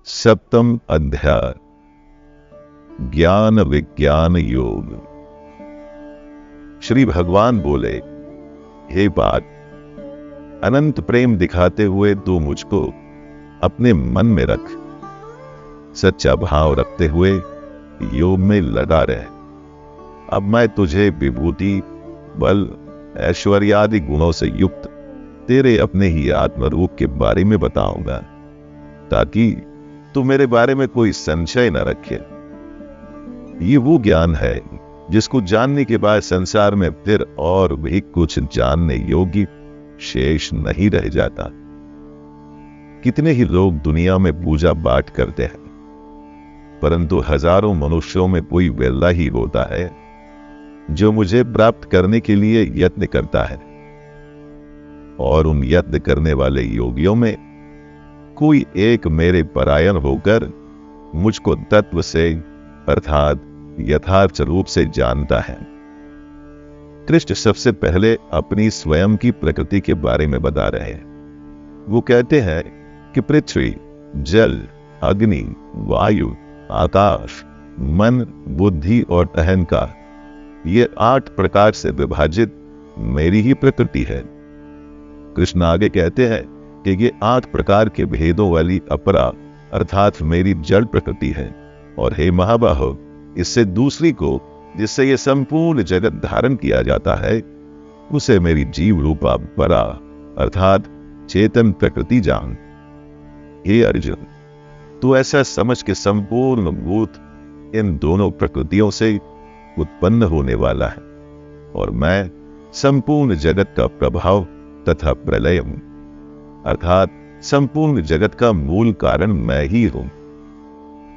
सप्तम अध्याय ज्ञान विज्ञान योग। श्री भगवान बोले, हे पार्थ, अनंत प्रेम दिखाते हुए तू मुझको अपने मन में रख। सच्चा भाव रखते हुए योग में लगा रहे। अब मैं तुझे विभूति, बल, ऐश्वर्य आदि गुणों से युक्त तेरे अपने ही आत्मरूप के बारे में बताऊंगा, ताकि तू मेरे बारे में कोई संशय न रखे। ये वो ज्ञान है जिसको जानने के बाद संसार में फिर और भी कुछ जानने योग्य शेष नहीं रह जाता। कितने ही लोग दुनिया में पूजा पाठ करते हैं, परंतु हजारों मनुष्यों में कोई वेला ही होता है जो मुझे प्राप्त करने के लिए यत्न करता है, और उन यत्न करने वाले योगियों में कोई एक मेरे परायण होकर मुझको तत्व से अर्थात यथार्थ रूप से जानता है। कृष्ण सबसे पहले अपनी स्वयं की प्रकृति के बारे में बता रहे हैं। वो कहते हैं कि पृथ्वी, जल, अग्नि, वायु, आकाश, मन, बुद्धि और अहंकार, ये 8 प्रकार से विभाजित मेरी ही प्रकृति है। कृष्ण आगे कहते हैं कि ये 8 प्रकार के भेदों वाली अपरा अर्थात मेरी जड़ प्रकृति है, और हे महाबाहो, इससे दूसरी को जिससे ये संपूर्ण जगत धारण किया जाता है, उसे मेरी जीव रूपा परा अर्थात चेतन प्रकृति जान। हे अर्जुन, तू ऐसा समझ के संपूर्ण भूत इन दोनों प्रकृतियों से उत्पन्न होने वाला है, और मैं संपूर्ण जगत का प्रभाव तथा प्रलय हूं, अर्थात संपूर्ण जगत का मूल कारण मैं ही हूं।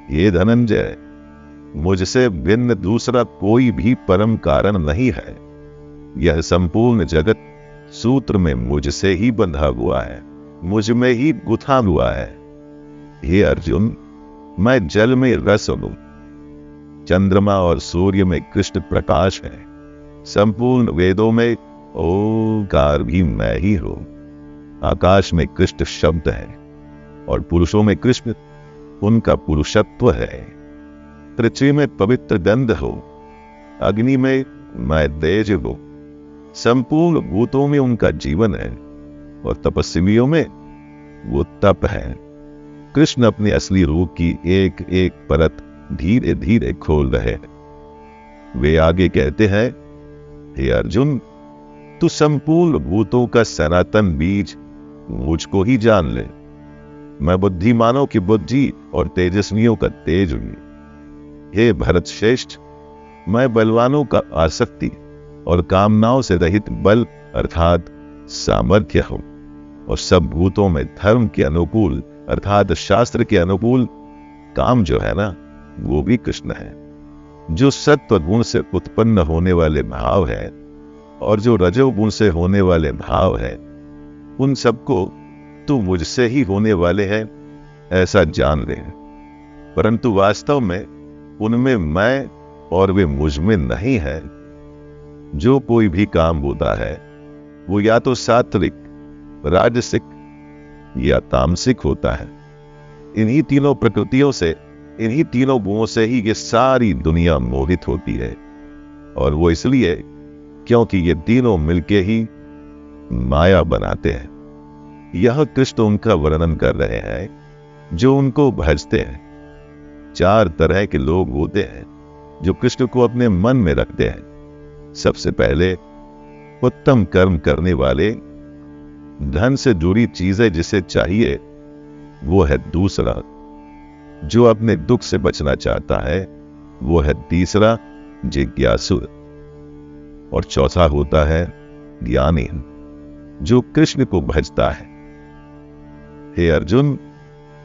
ये धनंजय, मुझसे भिन्न दूसरा कोई भी परम कारण नहीं है। यह संपूर्ण जगत सूत्र में मुझसे ही बंधा हुआ है, मुझ में ही गुथा हुआ है। हे अर्जुन, मैं जल में रस हूं, चंद्रमा और सूर्य में कृष्ण प्रकाश है, संपूर्ण वेदों में ओंकार भी मैं ही हूं, आकाश में कृष्ण शब्द है, और पुरुषों में कृष्ण उनका पुरुषत्व है। पृथ्वी में पवित्र गंध हो, अग्नि में मैं तेज हूं, संपूर्ण भूतों में उनका जीवन है, और तपस्वियों में वो तप है। कृष्ण अपने असली रूप की एक एक परत धीरे धीरे खोल रहे हैं। वे आगे कहते हैं, हे अर्जुन, तू संपूर्ण भूतों का सनातन बीज मुझको ही जान ले। मैं बुद्धिमानों की बुद्धि और तेजस्वियों का तेज हूं। हे भरत श्रेष्ठ, मैं बलवानों का आसक्ति और कामनाओं से रहित बल अर्थात सामर्थ्य हूं, और सब भूतों में धर्म के अनुकूल अर्थात शास्त्र के अनुकूल काम जो है ना, वो भी कृष्ण है। जो सत्व गुण से उत्पन्न होने वाले भाव है और जो रजोगुण से होने वाले भाव है, उन सबको तू मुझसे ही होने वाले हैं ऐसा जान ले, परंतु वास्तव में उनमें मैं और वे मुझ में नहीं है। जो कोई भी काम होता है वो या तो सात्विक, राजसिक या तामसिक होता है। इन्हीं तीनों प्रकृतियों से, इन्हीं तीनों गुणों से ही ये सारी दुनिया मोहित होती है, और वो इसलिए क्योंकि ये तीनों मिलके ही माया बनाते हैं। यह कृष्ण उनका वर्णन कर रहे हैं जो उनको भजते हैं। 4 तरह के लोग होते हैं जो कृष्ण को अपने मन में रखते हैं। सबसे पहले उत्तम कर्म करने वाले, धन से जुड़ी चीजें जिसे चाहिए वो है दूसरा। जो अपने दुख से बचना चाहता है वो है तीसरा, जिज्ञासु। और चौथा होता है ज्ञानी, जो कृष्ण को भजता है। हे अर्जुन,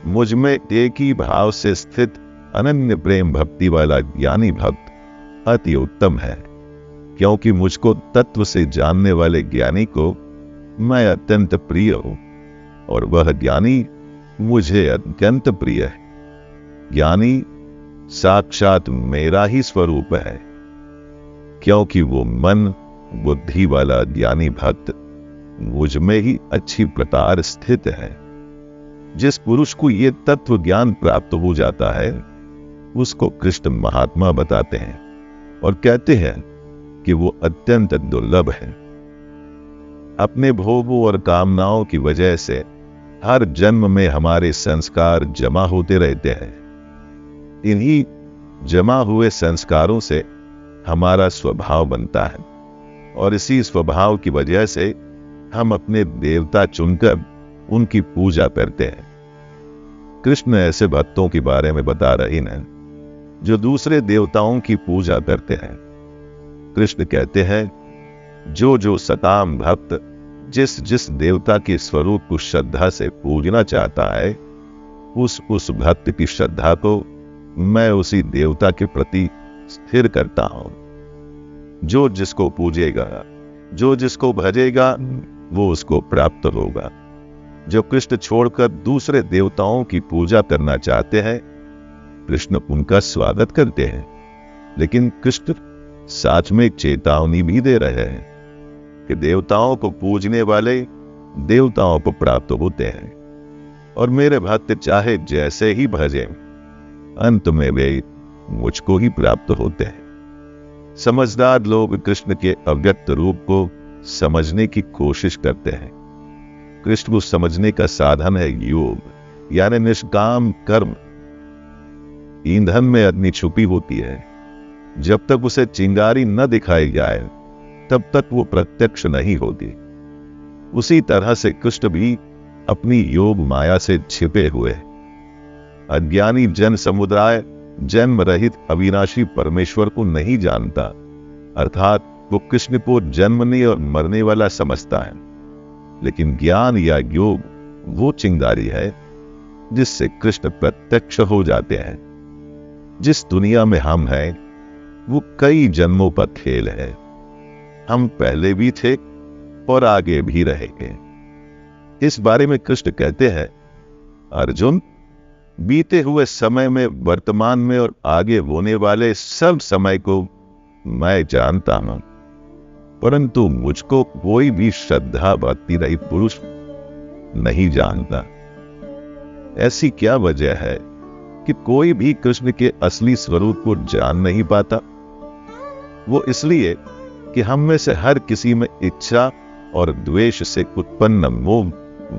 मुझ में एक ही भाव से स्थित अनन्य प्रेम भक्ति वाला ज्ञानी भक्त अति उत्तम है, क्योंकि मुझको तत्व से जानने वाले ज्ञानी को मैं अत्यंत प्रिय हूं, और वह ज्ञानी मुझे अत्यंत प्रिय है। ज्ञानी साक्षात मेरा ही स्वरूप है, क्योंकि वो मन बुद्धि वाला ज्ञानी भक्त मुझ में ही अच्छी प्रकार स्थित है। जिस पुरुष को ये तत्व ज्ञान प्राप्त हो जाता है उसको कृष्ण महात्मा बताते हैं और कहते हैं कि वो अत्यंत दुर्लभ है। अपने भोगों और कामनाओं की वजह से हर जन्म में हमारे संस्कार जमा होते रहते हैं। इन्हीं जमा हुए संस्कारों से हमारा स्वभाव बनता है और इसी स्वभाव की वजह से हम अपने देवता चुनकर उनकी पूजा करते हैं। कृष्ण ऐसे भक्तों के बारे में बता रहे हैं जो दूसरे देवताओं की पूजा करते हैं। कृष्ण कहते हैं जो जो सकाम भक्त जिस जिस देवता के स्वरूप को श्रद्धा से पूजना चाहता है उस भक्त की श्रद्धा को मैं उसी देवता के प्रति स्थिर करता हूं। जो जिसको पूजेगा, जो जिसको भजेगा वो उसको प्राप्त होगा। जो कृष्ण छोड़कर दूसरे देवताओं की पूजा करना चाहते हैं कृष्ण उनका स्वागत करते हैं, लेकिन कृष्ण साथ में एक चेतावनी भी दे रहे हैं कि देवताओं को पूजने वाले देवताओं को प्राप्त होते हैं और मेरे भक्त चाहे जैसे ही भजें अंत में वे मुझको ही प्राप्त होते हैं। समझदार लोग कृष्ण के अव्यक्त रूप को समझने की कोशिश करते हैं। कृष्ण को समझने का साधन है योग, यानी निष्काम कर्म। ईंधन में अग्नि छुपी होती है, जब तक उसे चिंगारी न दिखाई जाए तब तक वो प्रत्यक्ष नहीं होती। उसी तरह से कृष्ण भी अपनी योग माया से छिपे हुए। अज्ञानी जन समुदाय जन्म रहित अविनाशी परमेश्वर को नहीं जानता, अर्थात वो कृष्ण को जन्मने और मरने वाला समझता है। लेकिन ज्ञान या योग वो चिंगारी है जिससे कृष्ण प्रत्यक्ष हो जाते हैं। जिस दुनिया में हम हैं वो कई जन्मों का खेल है। हम पहले भी थे और आगे भी रहेंगे। इस बारे में कृष्ण कहते हैं, अर्जुन, बीते हुए समय में, वर्तमान में और आगे होने वाले सब समय को मैं जानता हूं, परंतु मुझको कोई भी श्रद्धा भक्ति रहित पुरुष नहीं जानता। ऐसी क्या वजह है कि कोई भी कृष्ण के असली स्वरूप को जान नहीं पाता? वो इसलिए कि हम में से हर किसी में इच्छा और द्वेष से उत्पन्न मोह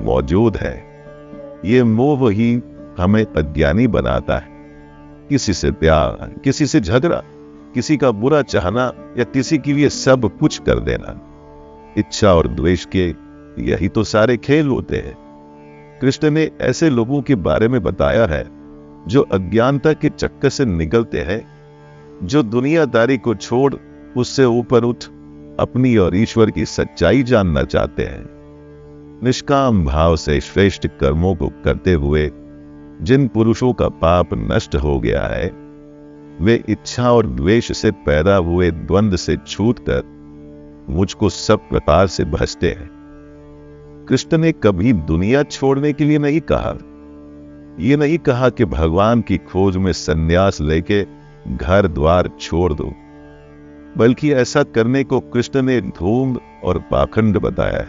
मौजूद है। ये मोह ही हमें अज्ञानी बनाता है। किसी से प्यार, किसी से झगड़ा, किसी का बुरा चाहना या किसी के लिए सब कुछ कर देना, इच्छा और द्वेष के यही तो सारे खेल होते हैं। कृष्ण ने ऐसे लोगों के बारे में बताया है जो अज्ञानता के चक्कर से निकलते हैं, जो दुनियादारी को छोड़ उससे ऊपर उठ अपनी और ईश्वर की सच्चाई जानना चाहते हैं। निष्काम भाव से श्रेष्ठ कर्मों को करते हुए जिन पुरुषों का पाप नष्ट हो गया है वे इच्छा और द्वेष से पैदा हुए द्वंद्व से छूटकर मुझको सब प्रकार से भजते हैं। कृष्ण ने कभी दुनिया छोड़ने के लिए नहीं कहा। ये नहीं कहा कि भगवान की खोज में संन्यास लेके घर द्वार छोड़ दो, बल्कि ऐसा करने को कृष्ण ने धूम और पाखंड बताया है।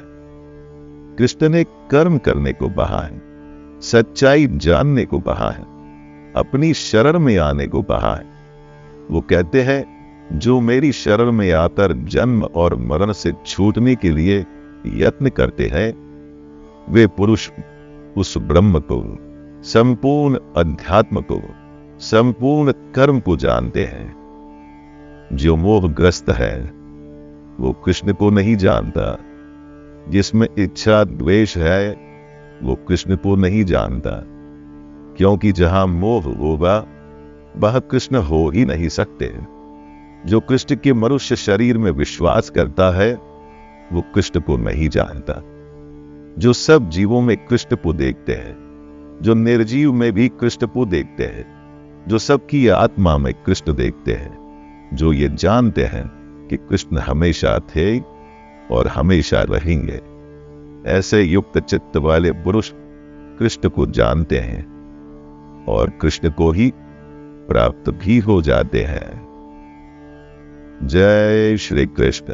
कृष्ण ने कर्म करने को कहा है, सच्चाई जानने को कहा है, अपनी शरण में आने को कहा है। वो कहते हैं, जो मेरी शरण में आकर जन्म और मरण से छूटने के लिए यत्न करते हैं वे पुरुष उस ब्रह्म को, संपूर्ण अध्यात्म को, संपूर्ण कर्म को जानते हैं। जो मोहग्रस्त है वो कृष्ण को नहीं जानता। जिसमें इच्छा द्वेष है वो कृष्ण को नहीं जानता, क्योंकि जहां मोह होगा वह कृष्ण हो ही नहीं सकते। जो कृष्ण के मनुष्य शरीर में विश्वास करता है वो कृष्ण को नहीं जानता। जो सब जीवों में कृष्ण को देखते हैं, जो निर्जीव में भी कृष्ण को देखते हैं, जो सबकी आत्मा में कृष्ण देखते हैं, जो ये जानते हैं कि कृष्ण हमेशा थे और हमेशा रहेंगे, ऐसे युक्त चित्त वाले पुरुष कृष्ण को जानते हैं और कृष्ण को ही प्राप्त भी हो जाते हैं। जय श्री कृष्ण।